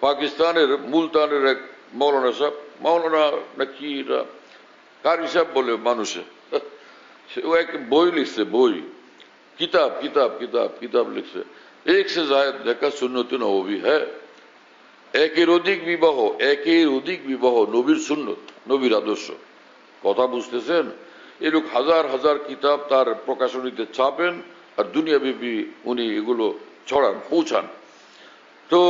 পাকিস্তানের মুলতানের এক মৌলানা সাহেব, মৌলানা নাকি কারি সাহেব বলে মানুষে, ও এক বই লিখছে, বই কিতাব কিতাব কিতাব কিতাব লিখছে, এক সে জায়েদ দেখা সুন্নতে নবী হ্যাঁ, একের অধিক বিবাহ নবীর সুন্নত, নবীর আদর্শ। কথা বুঝতেছেন? এই লোক হাজার হাজার কিতাব তার প্রকাশনীতে ছাপেন আর দুনিয়াব্যাপী উনি এগুলো ছড়ান, পৌঁছান। তো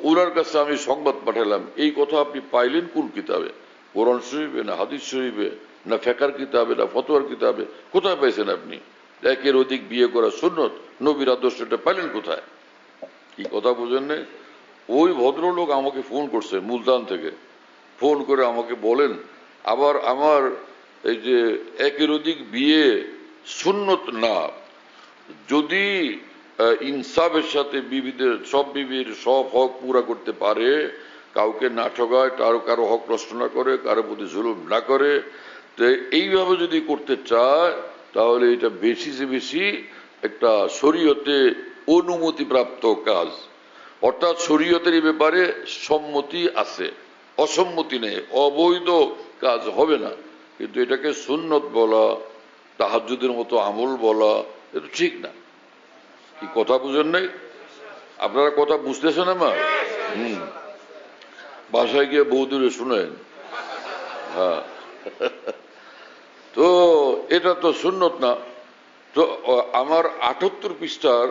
ওনার কাছে আমি সংবাদ পাঠালাম, এই কথা আপনি পাইলেন কোন কিতাবে? কোরআন শরীফে না হাদিস শরীফে না ফেকার কিতাবে না ফতোয়ার কিতাবে? কোথায় পাইছেন আপনি একের অধিক বিয়ে করা সুন্নত, নবীর আদর্শটা পাইলেন কোথায়? কি কথা বুঝেন নাই? ওই ভদ্রলোক আমাকে ফোন করছে মুলতান থেকে, ফোন করে আমাকে বলেন, আবার আমার এই যে একের অধিক বিয়ে সুন্নত না, যদি ইনসাফের সাথে সব বিবির সব হক পুরা করতে পারে, কাউকে না ঠকায়, কারো হক নষ্ট না করে, কারো প্রতি জুলুম না করে, তো এইভাবে যদি করতে চায় তাহলে এটা বেশি যে বেশি একটা শরীয়তে অনুমতিপ্রাপ্ত কাজ, অর্থাৎ শরীয়তের ব্যাপারে সম্মতি আছে, অসম্মতি নেই, অবৈধ কাজ হবে না। কিন্তু এটাকে সুন্নত বলা, তাহাজ্জুদের মতো আমল বলা, এটা ঠিক না। কি কথা বুঝেন নাই? আপনারা কথা বুঝতেছেন আমার? বাসায় গিয়ে বৌদিরে শুনেন। হ্যাঁ, তো এটা তো সুন্নত না। তো আমার 78 পৃষ্ঠার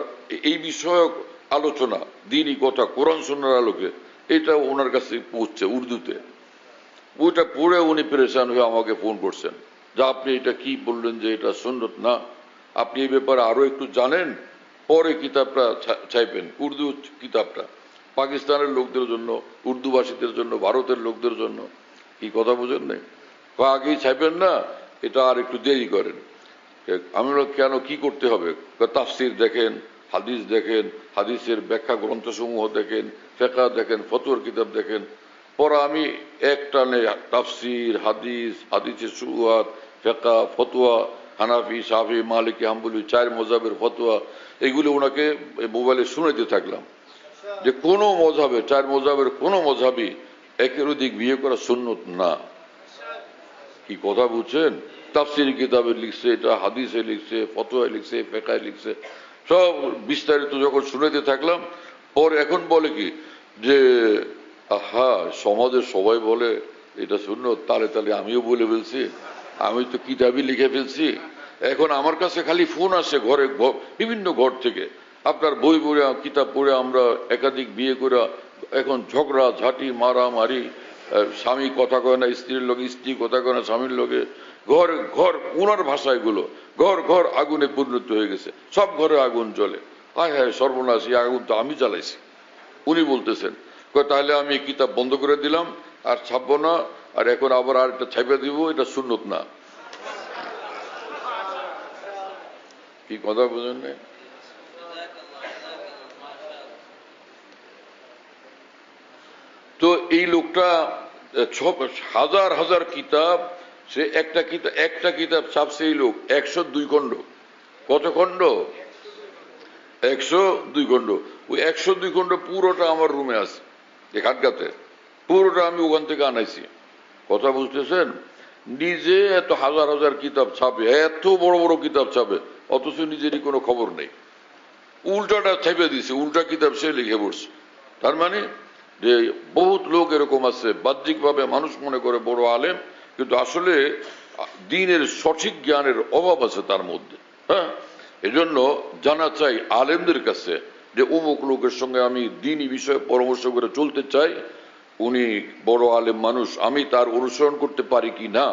এই বিষয়ক আলোচনা, দিনই কথা, কোরআন সুন্নাহর আলোকে, এটা ওনার কাছে পৌঁছছে উর্দুতে। ওইটা পড়ে উনি পেরেশান হয়ে আমাকে ফোন করছেন যে আপনি এটা কি বললেন যে এটা সুন্নত না, আপনি এই ব্যাপারে আরো একটু জানেন, পরে কিতাবটা ছাইবেন, উর্দু কিতাবটা পাকিস্তানের লোকদের জন্য, উর্দু ভাষীদের জন্য, ভারতের লোকদের জন্য। কি কথা বুঝেন নাই? আগেই ছাইবেন না, এটা আর একটু দেরি করেন। আমি কেন, কি করতে হবে? তাফসির দেখেন, হাদিস দেখেন, হাদিসের ব্যাখ্যা গ্রন্থসমূহ দেখেন, ফিকহ দেখেন, ফতোয়ার কিতাব দেখেন। পরে আমি একটানে তাফসির, হাদিস, হাদিসের শুরুয়াত, ফিকহ, ফতোয়া, হানাফি, শাফি, মালিকি, হাম্বলি, 4 মযহাবের ফতোয়া, এগুলো ওনাকে মোবাইলে শুনাইতে থাকলাম যে কোন মযহাবে, 4 মযহাবের কোন মযহাবই একের অধিক বিয়ে করা সুন্নত না। কি কথা বুঝছেন? তাফসির কিতাবে লিখছে, এটা হাদিসে লিখছে, ফতোয়ায় লিখছে, ফিকহে লিখছে, সব বিস্তারিত যখন শুনাইতে থাকলাম, পরে এখন বলে কি যে আহা, সমাজের সবাই বলে এটা সুন্নত, তালে তালে আমিও বলে ফেলছি, আমি তো কিতাবই লিখে ফেলছি। এখন আমার কাছে খালি ফোন আসে ঘরে, বিভিন্ন ঘর থেকে, আপনার বই পড়ে, কিতাব পড়ে আমরা একাধিক বিয়ে করে এখন ঝগড়া ঝাঁটি মারামারি, স্বামী কথা কয় না স্ত্রীর লোকে, স্ত্রী কথা কয় না স্বামীর লোকে, ঘর ঘর, উনার ভাষায় গুলো, ঘর ঘর আগুনে পরিণত হয়ে গেছে, সব ঘরে আগুন জ্বলে। হায় হায় সর্বনাশ, এই আগুন তো আমি জ্বালাইছি। উনি বলতেছেন তাহলে আমি কিতাব বন্ধ করে দিলাম, আর ছাপবো না, আর এখন আবার আর একটা ছাপে দিব, এটা সুন্নত না। কি কথা বুঝেন না? তো এই লোকটা হাজার হাজার কিতাব, সে একটা কিতাব ছাপছে এই লোক 102 খণ্ড। কত খণ্ড? 102 খণ্ড। ওই 102 খণ্ড পুরোটা আমার রুমে আছে, খাটগাতে, পুরোটা আমি ওখান থেকে আনাইছি। কথা বুঝতেছেন? নিজে এত হাজার হাজার কিতাব ছাপে, এত বড় বড় কিতাব ছাপে, অথচ নিজেরই কোনো খবর নেই। উল্টাটা ছাপে দিছে, উল্টা কিতাব সে লিখে পড়ছে। তার মানে যে বহুত লোক এরকম আছে, বাহ্যিকভাবে মানুষ মনে করে বড় আলেম, কিন্তু আসলে দ্বীনের সঠিক জ্ঞানের অভাব আছে তার মধ্যে। হ্যাঁ, এজন্য জানা চাই আলেমদের কাছে যে অমুক লোকের সঙ্গে আমি দ্বীনি বিষয়ে পরামর্শ করে চলতে চাই, উনি বড় আলেম মানুষ, আমি তার অনুসরণ করতে পারি কি না,